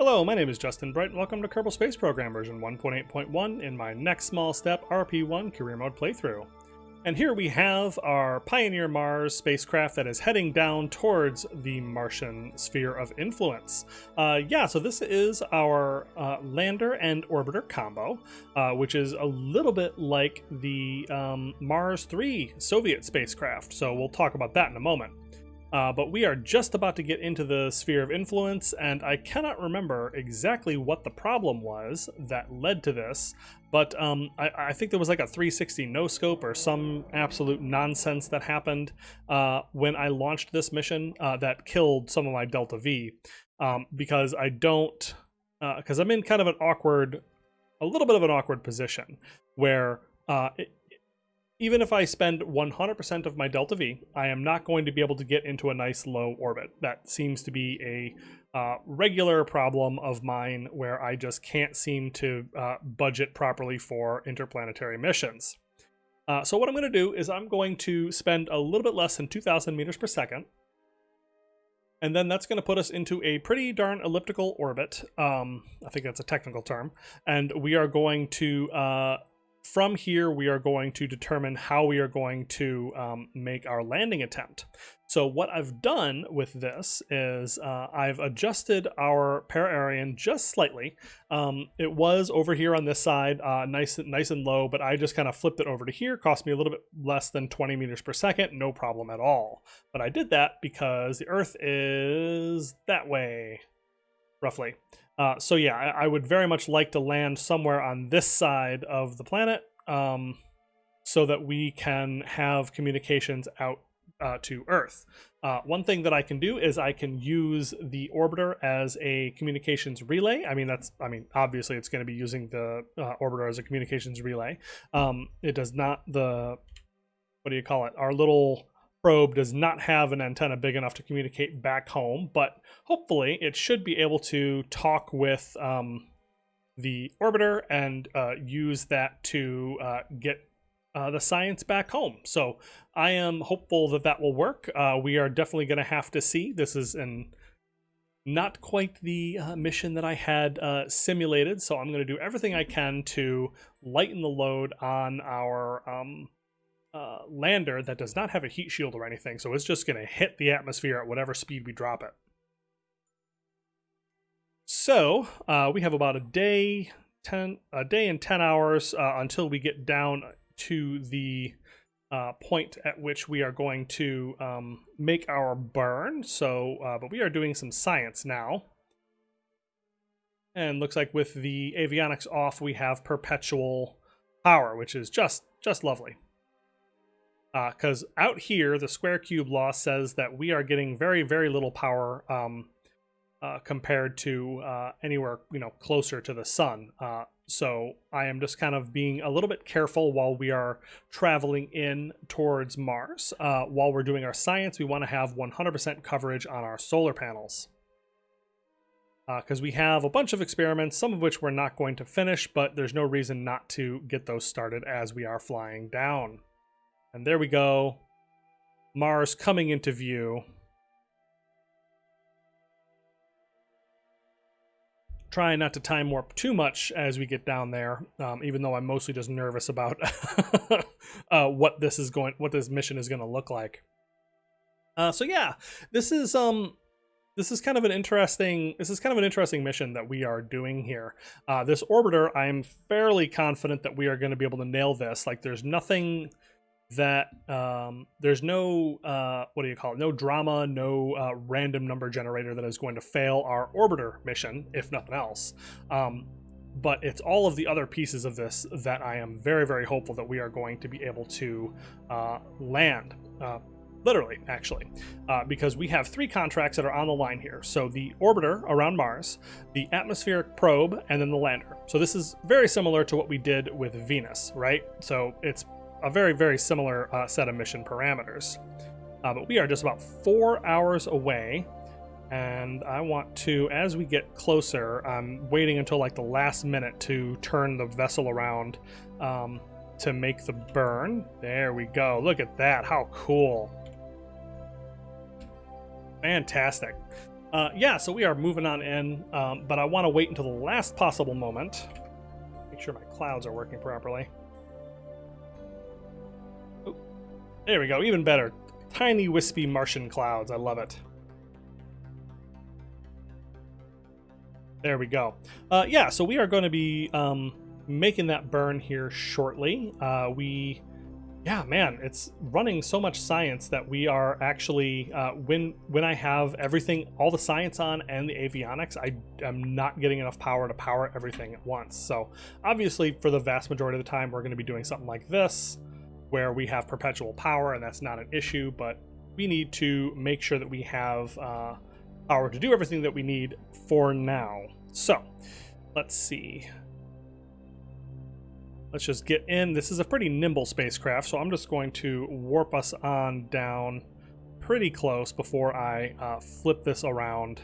Hello, my name is Justin Bright, and welcome to Kerbal Space Program version 1.8.1 in my next small step RP-1 career mode playthrough. And here we have our Pioneer Mars spacecraft that is heading down towards the Martian sphere of influence. So this is our lander and orbiter combo, which is a little bit like the Mars 3 Soviet spacecraft, so we'll talk about that in a moment. But we are just about to get into the sphere of influence, and I cannot remember exactly what the problem was that led to this, but I think there was like a 360 no-scope or some absolute nonsense that happened when I launched this mission that killed some of my Delta V, because I'm in kind of a little bit of an awkward position where even if I spend 100% of my Delta V, I am not going to be able to get into a nice low orbit. That seems to be a regular problem of mine where I just can't seem to budget properly for interplanetary missions. So what I'm going to do is I'm going to spend a little bit less than 2,000 meters per second. And then that's going to put us into a pretty darn elliptical orbit. I think that's a technical term. And we are going to... From here, we are going to determine how we are going to make our landing attempt. So what I've done with this is I've adjusted our para-Arian just slightly. It was over here on this side, nice and low, but I just kind of flipped it over to here. Cost me a little bit less than 20 meters per second, no problem at all. But I did that because the Earth is that way, roughly. So yeah, I would very much like to land somewhere on this side of the planet so that we can have communications out to Earth. One thing that I can do is I can use the orbiter as a communications relay. Obviously it's going to be using the orbiter as a communications relay. It does not, our little probe does not have an antenna big enough to communicate back home, but hopefully it should be able to talk with the orbiter and use that to get the science back home. So I am hopeful that that will work. We are definitely going to have to see. This is not quite the mission that I had simulated, so I'm going to do everything I can to lighten the load on our lander that does not have a heat shield or anything, so it's just going to hit the atmosphere at whatever speed we drop it. So we have about a day and 10 hours until we get down to the point at which we are going to make our burn. But we are doing some science now, and looks like with the avionics off, we have perpetual power, which is just lovely. Because out here, the square cube law says that we are getting very, very little power compared to anywhere closer to the sun. So I am just kind of being a little bit careful while we are traveling in towards Mars. While we're doing our science, we want to have 100% coverage on our solar panels. Because we have a bunch of experiments, some of which we're not going to finish, but there's no reason not to get those started as we are flying down. And there we go, Mars coming into view. Trying not to time warp too much as we get down there, even though I'm mostly just nervous about what this mission is going to look like. So yeah, this is kind of an interesting mission that we are doing here. This orbiter, I'm fairly confident that we are going to be able to nail this. Like, there's nothing that there's no no drama, no random number generator that is going to fail our orbiter mission, if nothing else. But it's all of the other pieces of this that I am very, very hopeful that we are going to be able to land. Literally, actually, because we have 3 contracts that are on the line here. So the orbiter around Mars, the atmospheric probe, and then the lander. So this is very similar to what we did with Venus, right? So it's a very, very similar set of mission parameters. But we are just about 4 hours away, and I want to, as we get closer, I'm waiting until like the last minute to turn the vessel around to make the burn. There we go. Look at that. How cool. Fantastic. Yeah, so we are moving on in, but I want to wait until the last possible moment. Make sure my clouds are working properly. Ooh, there we go, even better. Tiny, wispy Martian clouds. I love it. There we go. Yeah, so we are going to be making that burn here shortly. Yeah, man, it's running so much science that we are actually, when I have everything, all the science on and the avionics, I am not getting enough power to power everything at once. So obviously for the vast majority of the time, we're going to be doing something like this, where we have perpetual power, and that's not an issue, but we need to make sure that we have power to do everything that we need for now. So let's see. Let's just get in. This is a pretty nimble spacecraft, so I'm just going to warp us on down pretty close before I flip this around.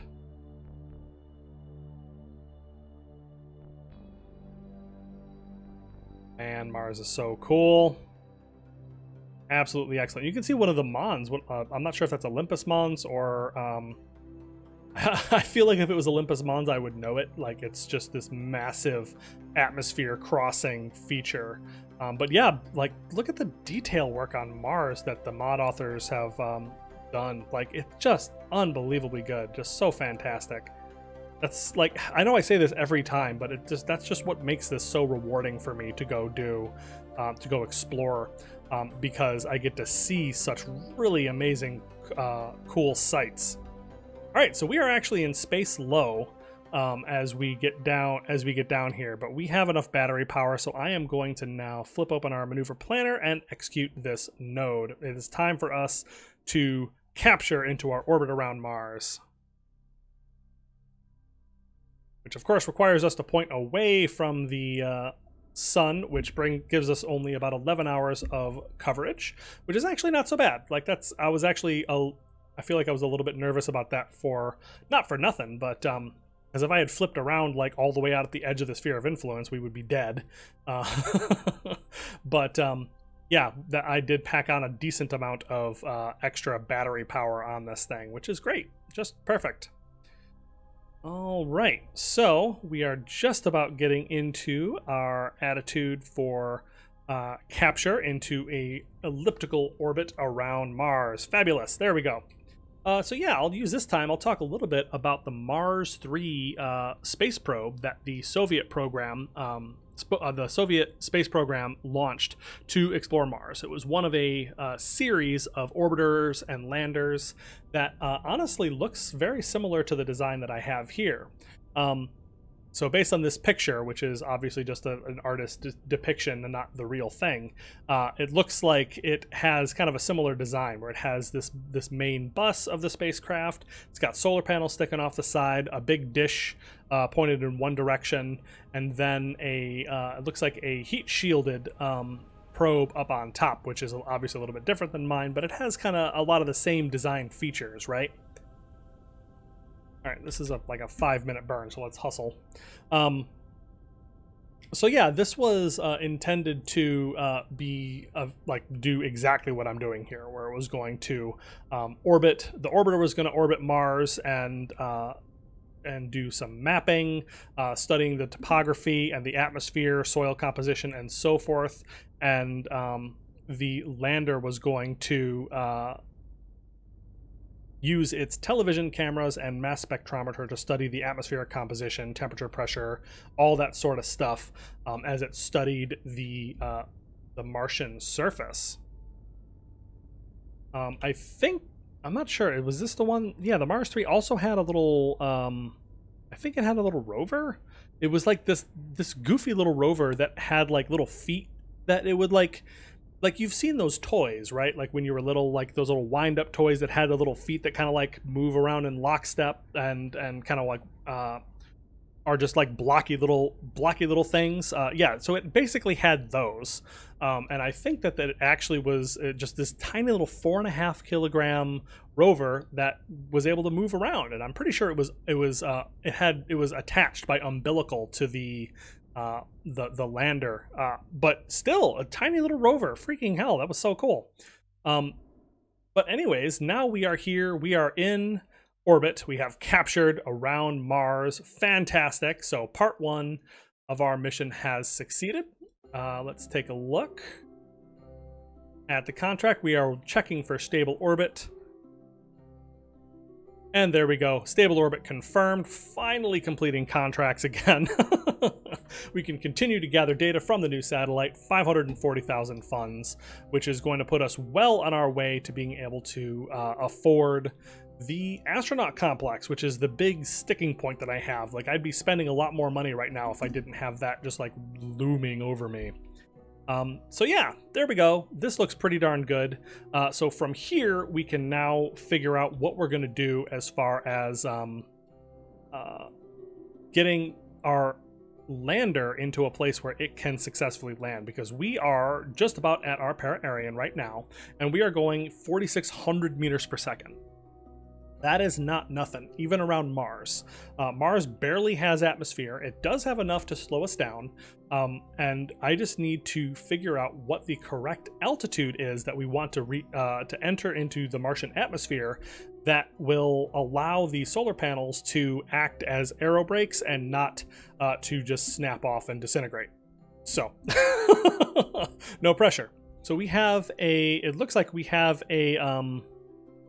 And Mars is so cool. Absolutely excellent. You can see one of the Mons. I'm not sure if that's Olympus Mons or... I feel like if it was Olympus Mons, I would know it. Like, it's just this massive atmosphere crossing feature. But yeah, like, look at the detail work on Mars that the mod authors have done. Like, it's just unbelievably good. Just so fantastic. That's like, I know I say this every time, but that's just what makes this so rewarding for me to go do, to go explore, because I get to see such really amazing, cool sights. All right, so we are actually in space low as we get down here, but we have enough battery power, so I am going to now flip open our maneuver planner and execute this node. It is time for us to capture into our orbit around Mars, which of course requires us to point away from the sun, which gives us only about 11 hours of coverage, which is actually not so bad. Like, I feel like I was a little bit nervous about that not for nothing, but as if I had flipped around like all the way out at the edge of the sphere of influence, we would be dead. But yeah, I did pack on a decent amount of extra battery power on this thing, which is great. Just perfect. All right, so we are just about getting into our attitude for capture into a elliptical orbit around Mars. Fabulous. There we go. So yeah, I'll talk a little bit about the Mars 3 space probe that the Soviet program, the Soviet space program launched to explore Mars. It was one of a series of orbiters and landers that honestly looks very similar to the design that I have here. So based on this picture, which is obviously just an artist's depiction and not the real thing, it looks like it has kind of a similar design where it has this main bus of the spacecraft. It's got solar panels sticking off the side, a big dish pointed in one direction, and then it looks like a heat-shielded probe up on top, which is obviously a little bit different than mine, but it has kind of a lot of the same design features, right? All right, this is like a 5-minute burn, so let's hustle. So yeah, this was intended to do exactly what I'm doing here, where it was going to orbit. The orbiter was going to orbit Mars and do some mapping, studying the topography and the atmosphere, soil composition, and so forth. And the lander was going to use its television cameras and mass spectrometer to study the atmospheric composition, temperature, pressure, all that sort of stuff, as it studied the Martian surface. I'm not sure. Was this the one? Yeah, the Mars 3 also had a little. I think it had a little rover. It was like this goofy little rover that had like little feet that it would like you've seen those toys, right? Like when you were little, like those little wind-up toys that had the little feet that kind of like move around in lockstep and kind of like are just like blocky little things. Yeah, so it basically had those, and I think that it actually was just this tiny little 4.5 kilogram rover that was able to move around, and I'm pretty sure it was attached by umbilical to the lander, but still a tiny little rover. Freaking hell, that was so cool. But anyways, now we are here. We are in orbit we have captured around Mars. Fantastic. So part 1 of our mission has succeeded. Let's take a look at the contract. We are checking for stable orbit. And there we go. Stable orbit confirmed. Finally completing contracts again. We can continue to gather data from the new satellite, 540,000 funds, which is going to put us well on our way to being able to afford the astronaut complex, which is the big sticking point that I have. Like, I'd be spending a lot more money right now if I didn't have that just like looming over me. So yeah, there we go. This looks pretty darn good. So from here, we can now figure out what we're going to do as far as getting our lander into a place where it can successfully land, because we are just about at our perihelion right now, and we are going 4,600 meters per second. That is not nothing, even around Mars. Mars barely has atmosphere. It does have enough to slow us down, and I just need to figure out what the correct altitude is that we want to enter into the Martian atmosphere that will allow the solar panels to act as aero brakes and not to just snap off and disintegrate. So, no pressure. So we have it looks like we have a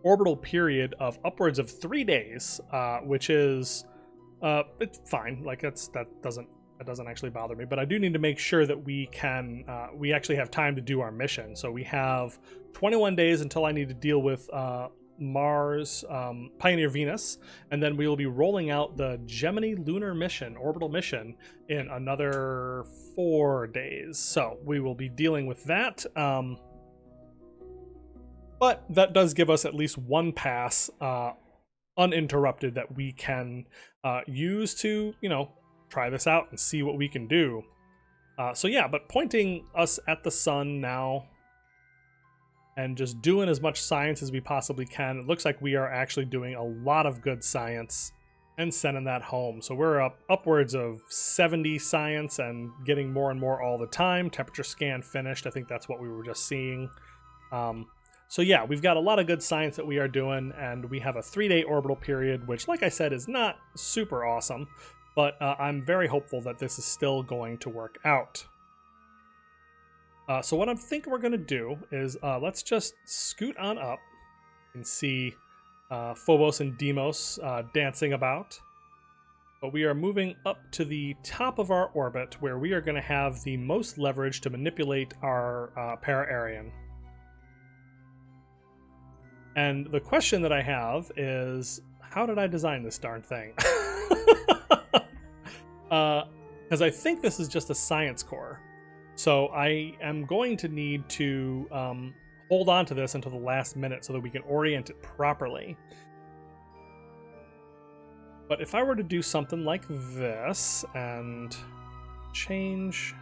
orbital period of upwards of 3 days, which is it's fine. Like that doesn't actually bother me, but I do need to make sure that we actually have time to do our mission. So we have 21 days until I need to deal with Mars, Pioneer Venus, and then we will be rolling out the Gemini lunar mission, orbital mission, in another 4 days. So we will be dealing with that. But that does give us at least one pass uninterrupted that we can use to, try this out and see what we can do. So yeah, but pointing us at the sun now and just doing as much science as we possibly can. It looks like we are actually doing a lot of good science and sending that home. So we're up upwards of 70 science and getting more and more all the time. Temperature scan finished. I think that's what we were just seeing. So yeah, we've got a lot of good science that we are doing, and we have a 3-day orbital period, which, like I said, is not super awesome, but I'm very hopeful that this is still going to work out. So what I think we're going to do is let's just scoot on up and see Phobos and Deimos dancing about. But we are moving up to the top of our orbit, where we are going to have the most leverage to manipulate our perihelion. And the question that I have is, how did I design this darn thing? Because I think this is just a science core. So I am going to need to hold on to this until the last minute so that we can orient it properly. But if I were to do something like this and change...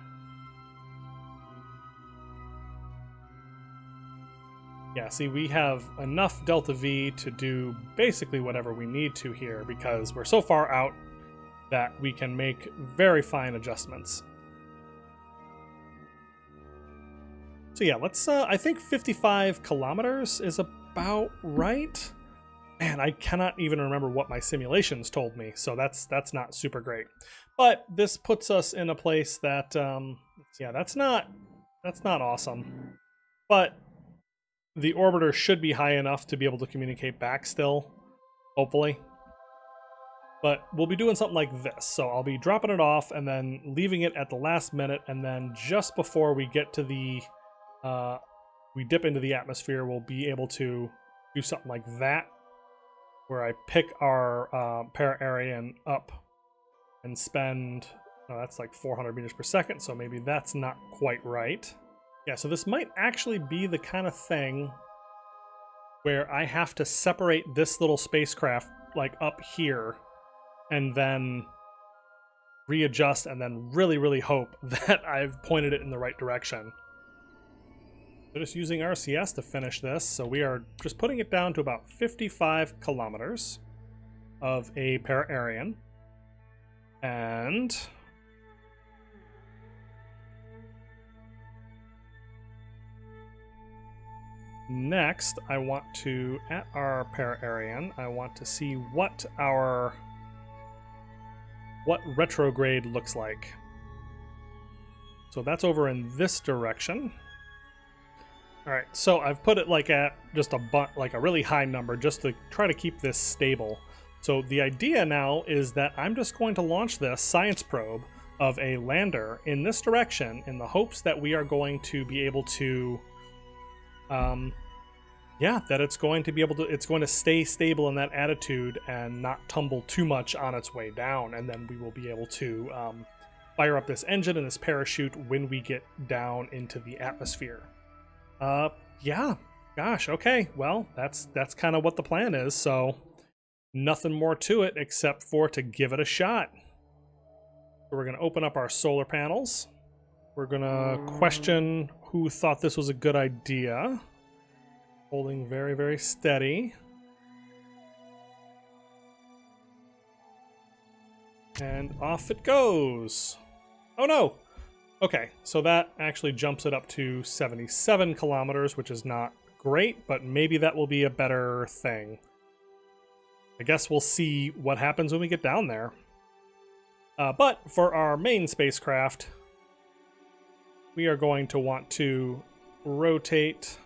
Yeah, see, we have enough delta V to do basically whatever we need to here, because we're so far out that we can make very fine adjustments. So yeah, let's, I think 55 kilometers is about right. Man, I cannot even remember what my simulations told me, so that's not super great. But this puts us in a place that, yeah, that's not awesome. But the orbiter should be high enough to be able to communicate back still, hopefully. But we'll be doing something like this. So I'll be dropping it off and then leaving it at the last minute, and then just before we get to the, we dip into the atmosphere, we'll be able to do something like that, where I pick our perihelion up and spend, that's like 400 meters per second, so maybe that's not quite right. Yeah, so this might actually be the kind of thing where I have to separate this little spacecraft like up here and then readjust and then really, really hope that I've pointed it in the right direction. So just using RCS to finish this. So we are just putting it down to about 55 kilometers of a perihelion. And Next, I want to, at our para-Aryan, I want to see what retrograde looks like. So that's over in this direction. All right, so I've put it like at just a really high number just to try to keep this stable. So the idea now is that I'm just going to launch this science probe of a lander in this direction in the hopes that we are going to be able to, that it's going to stay stable in that attitude and not tumble too much on its way down, and then we will be able to fire up this engine and this parachute when we get down into the atmosphere. Yeah, gosh, okay, well, that's kind of what the plan is, so nothing more to it except for to give it a shot. So we're going to open up our solar panels. We're going to question who thought this was a good idea. Holding very, very steady. And off it goes. Oh no! Okay, so that actually jumps it up to 77 kilometers, which is not great, but maybe that will be a better thing. I guess we'll see what happens when we get down there. But for our main spacecraft, we are going to want to rotate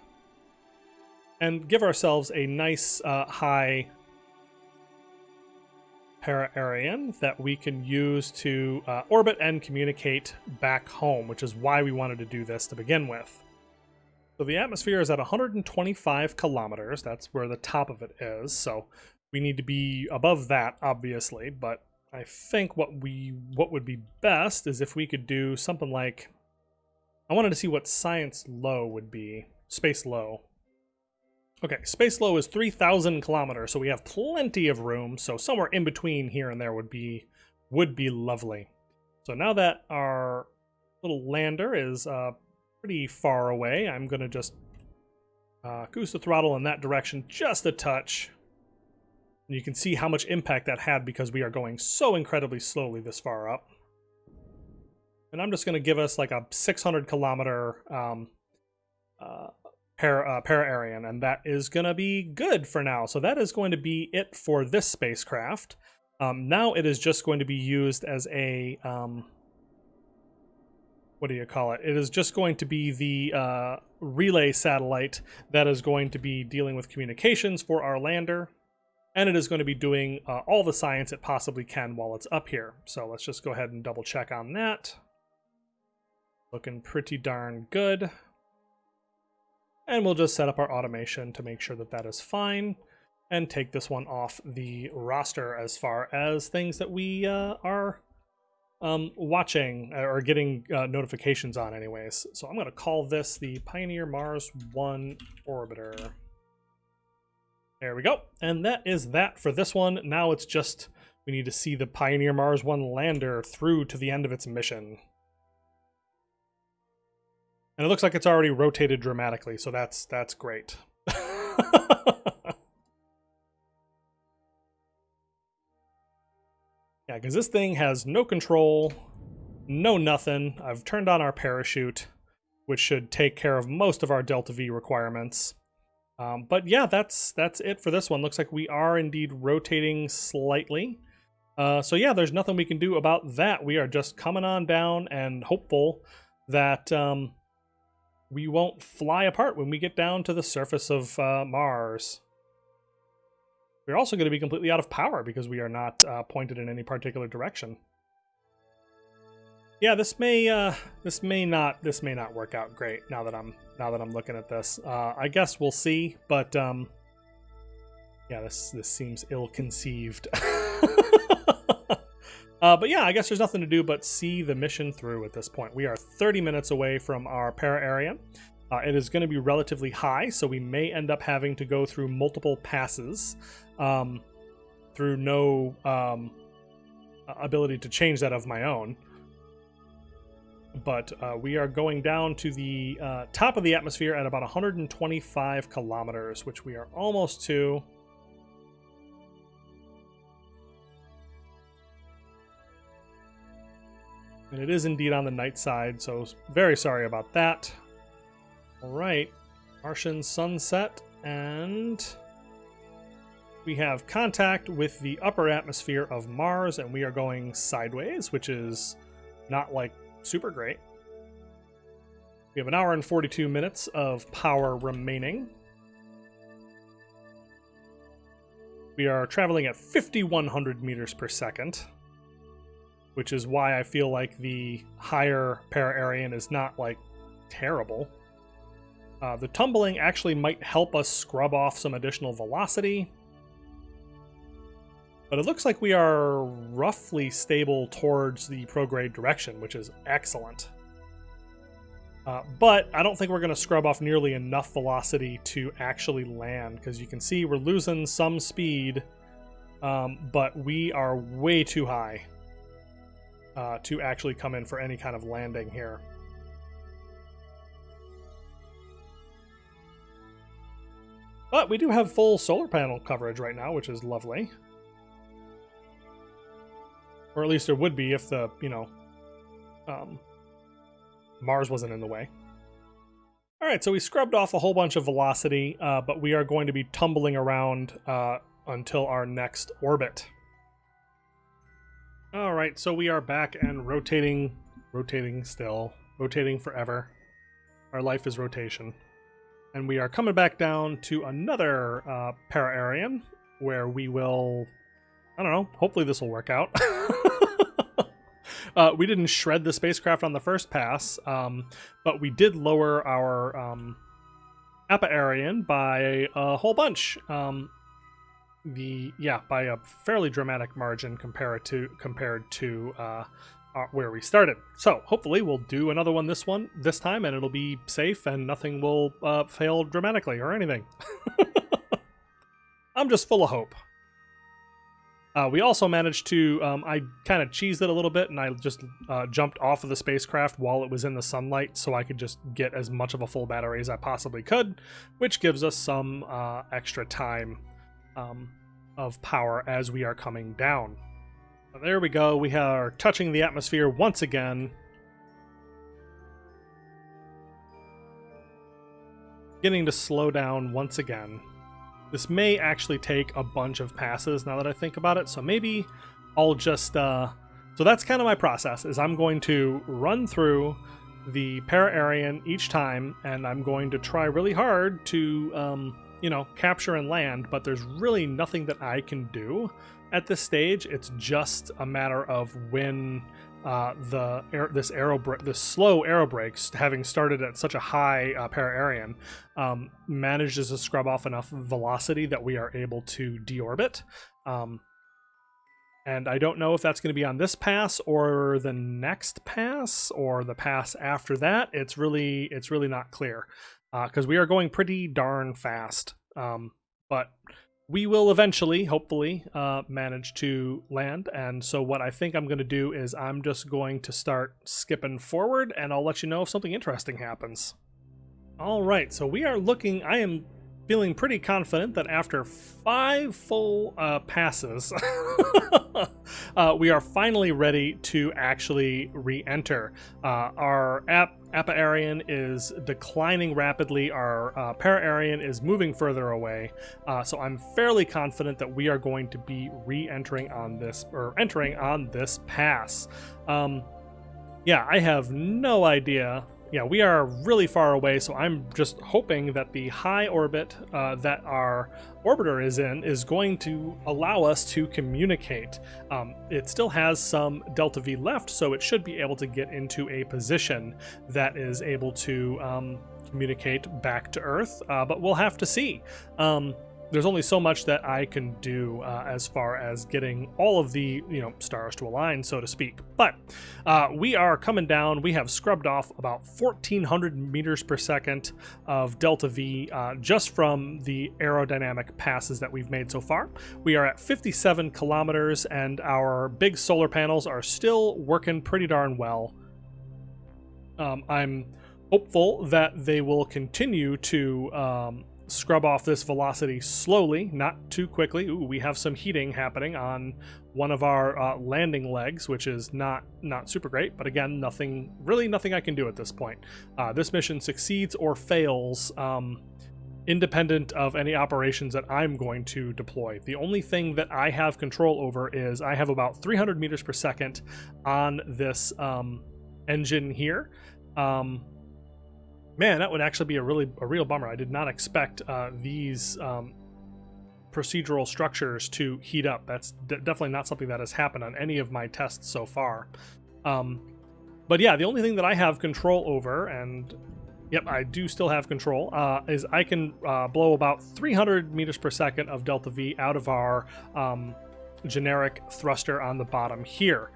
and give ourselves a nice high para-Aryan that we can use to orbit and communicate back home, which is why we wanted to do this to begin with. So the atmosphere is at 125 kilometers. That's where the top of it is. So we need to be above that, obviously, but I think what would be best is if we could do something like, I wanted to see what science low would be, space low. Okay, space low is 3,000 kilometers, so we have plenty of room. So somewhere in between here and there would be lovely. So now that our little lander is pretty far away, I'm going to just goose the throttle in that direction just a touch. And you can see how much impact that had because we are going so incredibly slowly this far up. And I'm just going to give us like a 600 kilometer para-Aryan, and that is going to be good for now. So that is going to be it for this spacecraft. Now it is just going to be used as a, what do you call it? It is just going to be the relay satellite that is going to be dealing with communications for our lander. And it is going to be doing all the science it possibly can while it's up here. So let's just go ahead and double check on that. Looking pretty darn good. And we'll just set up our automation to make sure that that is fine and take this one off the roster as far as things that we are watching or getting notifications on anyways. So I'm going to call this the Pioneer Mars 1 Orbiter. There we go. And that is that for this one. Now it's just, we need to see the Pioneer Mars 1 lander through to the end of its mission. And it looks like it's already rotated dramatically, so that's great. Yeah, because this thing has no control, no nothing. I've turned on our parachute, which should take care of most of our Delta V requirements. But yeah, that's it for this one. Looks like we are indeed rotating slightly. So yeah, there's nothing we can do about that. We are just coming on down and hopeful that we won't fly apart when we get down to the surface of Mars. We're also going to be completely out of power because we are not pointed in any particular direction. Yeah, this may not work out great now that I'm looking at this. I guess we'll see, but yeah, this seems ill-conceived. But yeah, I guess there's nothing to do but see the mission through at this point. We are 30 minutes away from our para-Aryan. It is going to be relatively high, so we may end up having to go through multiple passes through no ability to change that of my own. But we are going down to the top of the atmosphere at about 125 kilometers, which we are almost to. And it is indeed on the night side, so very sorry about that. All right. Martian sunset, and we have contact with the upper atmosphere of Mars, and we are going sideways, which is not like super great. We have an hour and 42 minutes of power remaining. We are traveling at 5,100 meters per second, which is why I feel like the higher para-Aryan is not like terrible. The tumbling actually might help us scrub off some additional velocity. But it looks like we are roughly stable towards the prograde direction, which is excellent. But I don't think we're going to scrub off nearly enough velocity to actually land, because you can see we're losing some speed, but we are way too high to actually come in for any kind of landing here. But we do have full solar panel coverage right now, which is lovely. Or at least it would be if the, Mars wasn't in the way. Alright, so we scrubbed off a whole bunch of velocity, but we are going to be tumbling around until our next orbit. Alright, so we are back and rotating still, rotating forever. Our life is rotation. And we are coming back down to another para-Aryan, where we will, I don't know, hopefully this will work out. We didn't shred the spacecraft on the first pass, but we did lower our apa-Aryan by a whole bunch. By a fairly dramatic margin compared to where we started. So hopefully we'll do another one this time, and it'll be safe and nothing will fail dramatically or anything. I'm just full of hope. We also managed to, I kind of cheesed it a little bit, and I just jumped off of the spacecraft while it was in the sunlight so I could just get as much of a full battery as I possibly could, which gives us some extra time of power as we are coming down. So there we go. We are touching the atmosphere once again. Beginning to slow down once again. This may actually take a bunch of passes now that I think about it, so maybe I'll just... So that's kind of my process, is I'm going to run through the para-Aryan each time, and I'm going to try really hard to, capture and land, but there's really nothing that I can do at this stage. It's just a matter of when this slow aerobrakes, having started at such a high para-Aryan, manages to scrub off enough velocity that we are able to deorbit. And I don't know if that's going to be on this pass or the next pass or the pass after that. It's really not clear, because we are going pretty darn fast. But we will eventually, hopefully, manage to land. And so what I think I'm going to do is I'm just going to start skipping forward, and I'll let you know if something interesting happens. All right, so we are looking, I am feeling pretty confident that after 5 full passes, we are finally ready to actually re-enter. Our apa-Aryan is declining rapidly. Our para-Aryan is moving further away. So I'm fairly confident that we are going to be re-entering on this, or entering on this pass. I have no idea. Yeah, we are really far away, so I'm just hoping that the high orbit that our orbiter is in is going to allow us to communicate. It still has some delta V left, so it should be able to get into a position that is able to communicate back to Earth, but we'll have to see. There's only so much that I can do as far as getting all of the stars to align, so to speak. But we are coming down. We have scrubbed off about 1,400 meters per second of delta V just from the aerodynamic passes that we've made so far. We are at 57 kilometers, and our big solar panels are still working pretty darn well. I'm hopeful that they will continue to scrub off this velocity slowly, not too quickly. Ooh, we have some heating happening on one of our landing legs, which is not super great, but again, nothing I can do at this point. This mission succeeds or fails independent of any operations that I'm going to deploy. The only thing that I have control over is I have about 300 meters per second on this engine here. Man, that would actually be a real bummer. I did not expect these procedural structures to heat up. That's definitely not something that has happened on any of my tests so far. But yeah, the only thing that I have control over, and yep, I do still have control, is I can blow about 300 meters per second of delta V out of our generic thruster on the bottom here,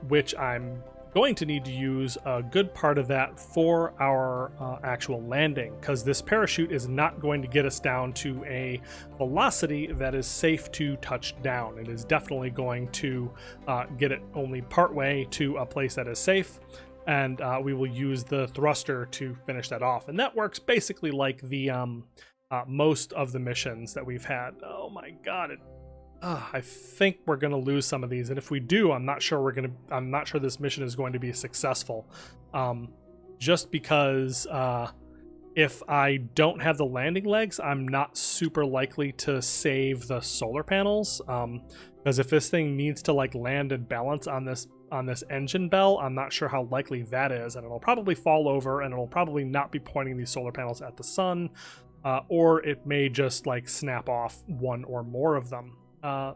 which I'm going to need to use a good part of that for our actual landing, because this parachute is not going to get us down to a velocity that is safe to touch down. It is definitely going to get it only partway to a place that is safe, and we will use the thruster to finish that off. And that works basically like the most of the missions that we've had. Oh my god, I think we're gonna lose some of these, and if we do, I'm not sure this mission is going to be successful. Just because if I don't have the landing legs, I'm not super likely to save the solar panels. Because if this thing needs to like land and balance on this engine bell, I'm not sure how likely that is, and it'll probably fall over, and it'll probably not be pointing these solar panels at the sun, or it may just like snap off one or more of them.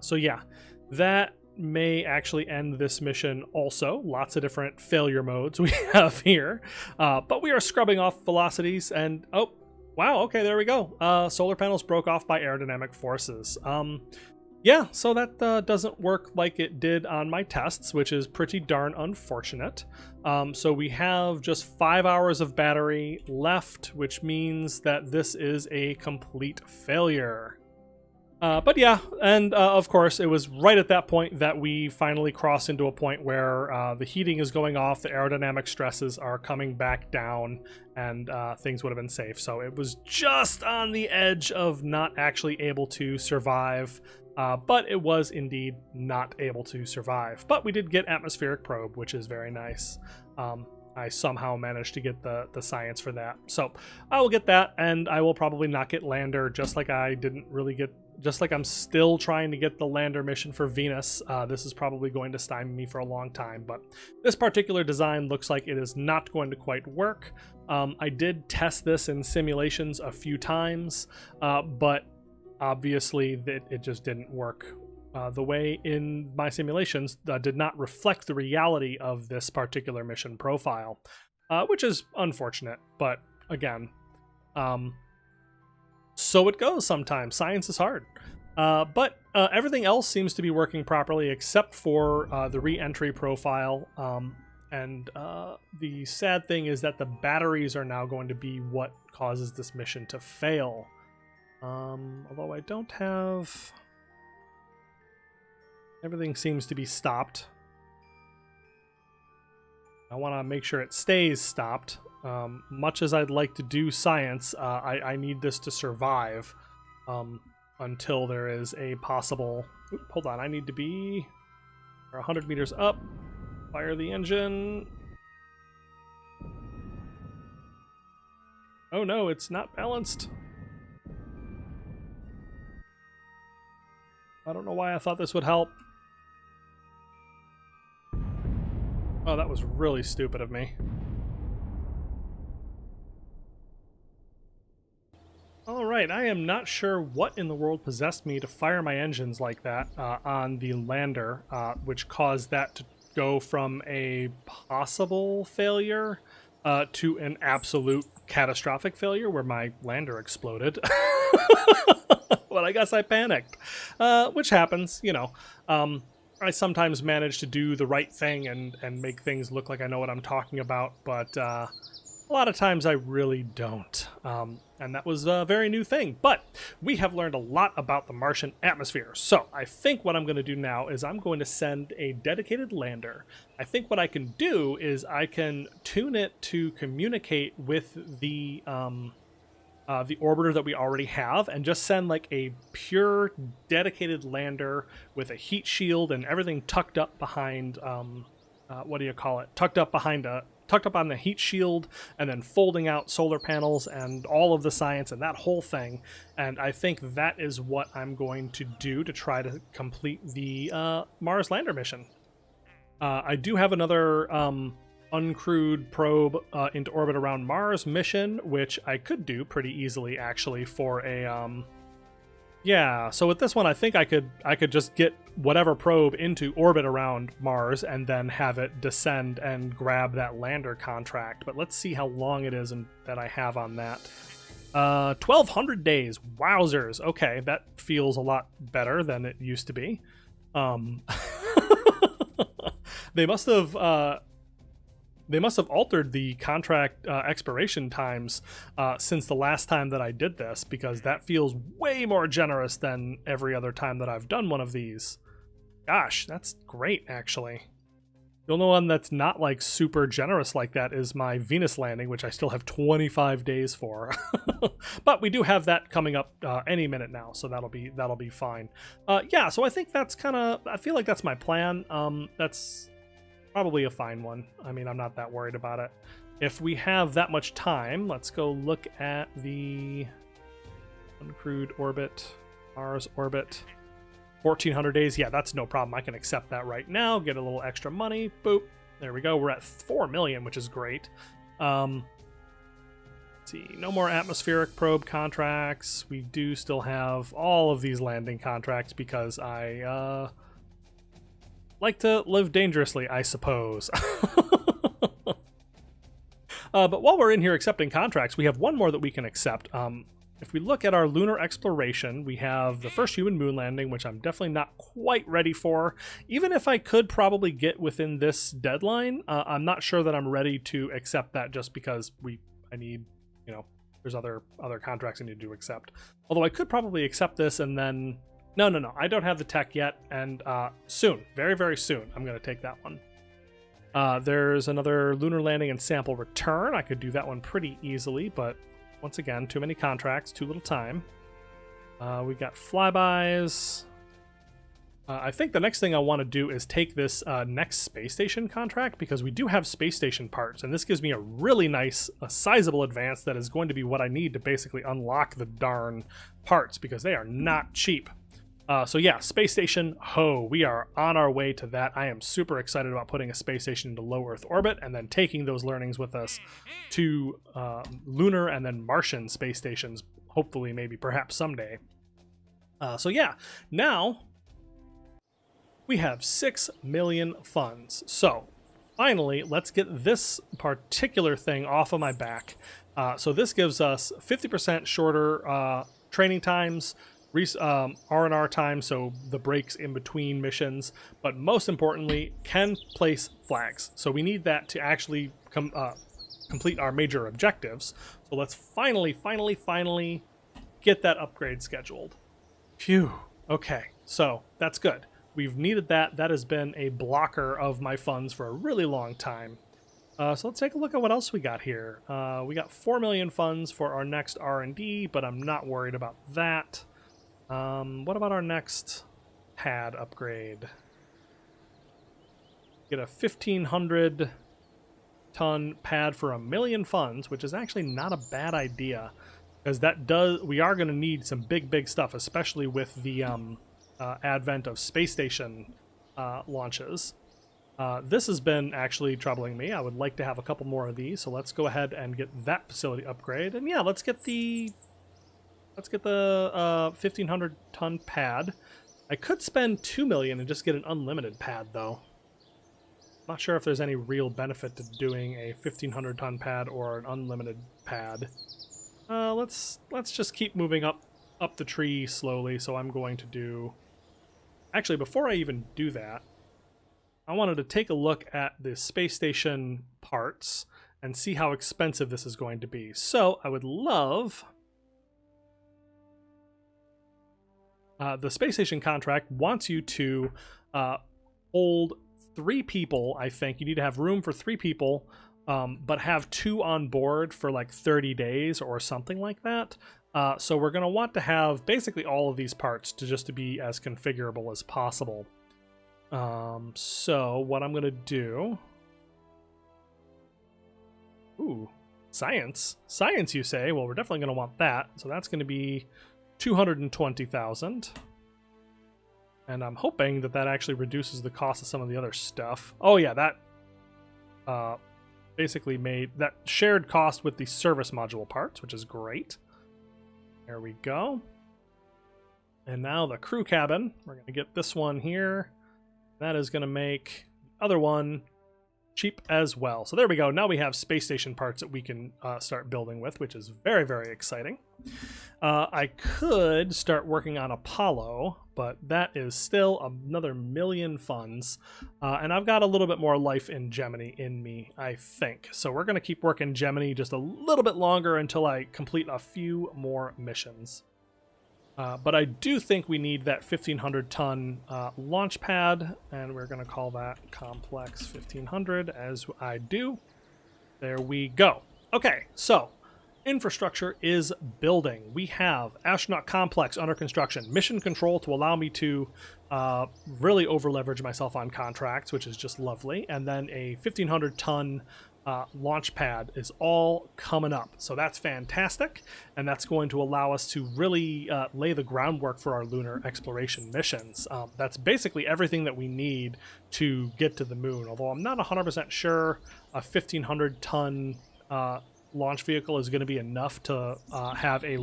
So yeah, that may actually end this mission also. Lots of different failure modes we have here, but we are scrubbing off velocities, and oh wow, okay, there we go. Solar panels broke off by aerodynamic forces. Yeah, so that doesn't work like it did on my tests, which is pretty darn unfortunate. So we have just 5 hours of battery left, which means that this is a complete failure. But yeah, and of course, it was right at that point that we finally cross into a point where the heating is going off, the aerodynamic stresses are coming back down, and things would have been safe. So it was just on the edge of not actually able to survive, but it was indeed not able to survive. But we did get atmospheric probe, which is very nice. I somehow managed to get the science for that. So I will get that, and I will probably not get lander, just like I didn't really get, just like I'm still trying to get the lander mission for Venus. This is probably going to stymie me for a long time, but this particular design looks like it is not going to quite work. I did test this in simulations a few times, but obviously it just didn't work. The way in my simulations did not reflect the reality of this particular mission profile, which is unfortunate, but again, so it goes sometimes. Science is hard. But everything else seems to be working properly except for the re-entry profile, and the sad thing is that the batteries are now going to be what causes this mission to fail. Although I don't have... Everything seems to be stopped. I want to make sure it stays stopped. Much as I'd like to do science, I need this to survive until there is a possible... Oop, hold on, I need to be 100 meters up. Fire the engine. Oh no, it's not balanced. I don't know why I thought this would help. Oh, that was really stupid of me. Alright, I am not sure what in the world possessed me to fire my engines like that on the lander, which caused that to go from a possible failure to an absolute catastrophic failure where my lander exploded. Well, I guess I panicked, which happens, you know. I sometimes manage to do the right thing and make things look like I know what I'm talking about, but a lot of times I really don't. And that was a very new thing. But we have learned a lot about the Martian atmosphere. So I think what I'm going to do now is I'm going to send a dedicated lander. I think what I can do is I can tune it to communicate with the the orbiter that we already have and just send like a pure dedicated lander with a heat shield and everything tucked up behind what do you call it? Tucked up on the heat shield and then folding out solar panels and all of the science and that whole thing. And I think that is what I'm going to do to try to complete the Mars lander mission. I do have another uncrewed probe into orbit around Mars mission, which I could do pretty easily actually for a yeah. So with this one, I think I could just get whatever probe into orbit around Mars and then have it descend and grab that lander contract. But let's see how long it is and that I have on that. 1,200 days. Wowzers. Okay, that feels a lot better than it used to be. They must have altered the contract expiration times since the last time that I did this, because that feels way more generous than every other time that I've done one of these. Gosh, that's great, actually. The only one that's not like super generous like that is my Venus landing, which I still have 25 days for. But we do have that coming up any minute now, so that'll be fine. Yeah, so I think that's I feel like that's my plan. That's probably a fine one. I mean, I'm not that worried about it. If we have that much time, let's go look at the uncrewed orbit, Mars orbit. 1,400 days. Yeah, that's no problem. I can accept that right now. Get a little extra money. Boop. There we go. We're at 4 million, which is great. Let's see. No more atmospheric probe contracts. We do still have all of these landing contracts because I like to live dangerously, I suppose. But while we're in here accepting contracts, we have one more that we can accept. If we look at our lunar exploration, we have the first human moon landing, which I'm definitely not quite ready for. Even if I could probably get within this deadline, I'm not sure that I'm ready to accept that just because I need, there's other contracts I need to accept. Although I could probably accept this and then... No, I don't have the tech yet, and soon, very, very soon, I'm going to take that one. There's another lunar landing and sample return. I could do that one pretty easily, but once again, too many contracts, too little time. We got flybys. I think the next thing I want to do is take this next space station contract, because we do have space station parts, and this gives me a really nice, sizable advance that is going to be what I need to basically unlock the darn parts, because they are not cheap. So yeah, space station, we are on our way to that. I am super excited about putting a space station into low Earth orbit and then taking those learnings with us to lunar and then Martian space stations, hopefully, maybe, perhaps someday. So yeah, now we have 6 million funds. So finally, let's get this particular thing off of my back. So this gives us 50% shorter training times, R&R time, so the breaks in between missions, but most importantly, can place flags. So we need that to actually complete our major objectives. So let's finally get that upgrade scheduled. Phew. Okay, so that's good. We've needed that. That has been a blocker of my funds for a really long time. So let's take a look at what else we got here. We got 4 million funds for our next R&D, but I'm not worried about that. What about our next pad upgrade? Get a 1,500 ton pad for 1 million funds, which is actually not a bad idea, because we are going to need some big stuff, especially with the advent of space station launches. This has been actually troubling me. I would like to have a couple more of these, so let's go ahead and get that facility upgrade. And yeah, let's get the 1,500 ton pad. I could spend 2 million and just get an unlimited pad, though. Not sure if there's any real benefit to doing a 1,500 ton pad or an unlimited pad. Let's just keep moving up the tree slowly. So I'm going to do... Actually, before I even do that, I wanted to take a look at the space station parts and see how expensive this is going to be. So I would love... the space station contract wants you to hold 3 people, I think. You need to have room for 3 people but have 2 on board for like 30 days or something like that. So we're going to want to have basically all of these parts to be as configurable as possible. So what I'm going to do... Ooh, science. Science, you say? Well, we're definitely going to want that. So that's going to be 220,000. And I'm hoping that that actually reduces the cost of some of the other stuff. Oh yeah, that basically made that shared cost with the service module parts, which is great. There we go. And now the crew cabin. We're going to get this one here. That is going to make the other one cheap as well. So there we go. Now we have space station parts that we can start building with, which is very, very exciting. I could start working on Apollo, but that is still another million funds. And I've got a little bit more life in Gemini in me, I think. So we're going to keep working Gemini just a little bit longer until I complete a few more missions. But I do think we need that 1,500-ton launch pad, and we're going to call that Complex 1,500, as I do. There we go. Okay, so infrastructure is building. We have Astronaut Complex under construction, mission control to allow me to really over-leverage myself on contracts, which is just lovely, and then a 1,500-ton launch pad is all coming up. So that's fantastic, and that's going to allow us to really lay the groundwork for our lunar exploration missions. That's basically everything that we need to get to the moon, although I'm not 100% sure a 1,500-ton launch vehicle is going to be enough to have a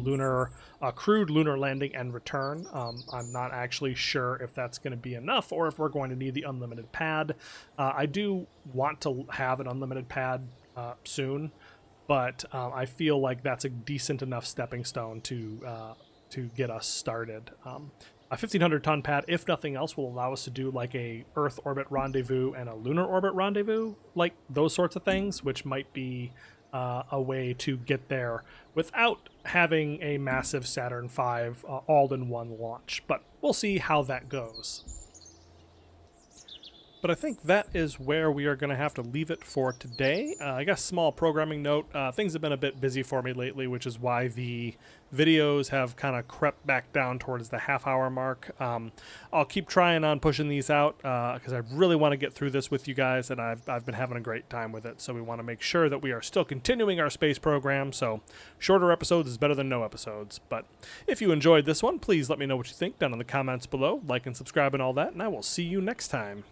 crewed lunar landing and return. I'm not actually sure if that's going to be enough or if we're going to need the unlimited pad. I do want to have an unlimited pad soon, but I feel like that's a decent enough stepping stone to get us started. A 1,500-ton pad, if nothing else, will allow us to do like a Earth orbit rendezvous and a lunar orbit rendezvous, like those sorts of things, which might be a way to get there without having a massive Saturn V all-in-one launch. But we'll see how that goes. But I think that is where we are going to have to leave it for today. I guess small programming note, things have been a bit busy for me lately, which is why the videos have kind of crept back down towards the half-hour mark. I'll keep trying on pushing these out because I really want to get through this with you guys, and I've been having a great time with it. So we want to make sure that we are still continuing our space program, so shorter episodes is better than no episodes. But if you enjoyed this one, please let me know what you think down in the comments below. Like and subscribe and all that, and I will see you next time.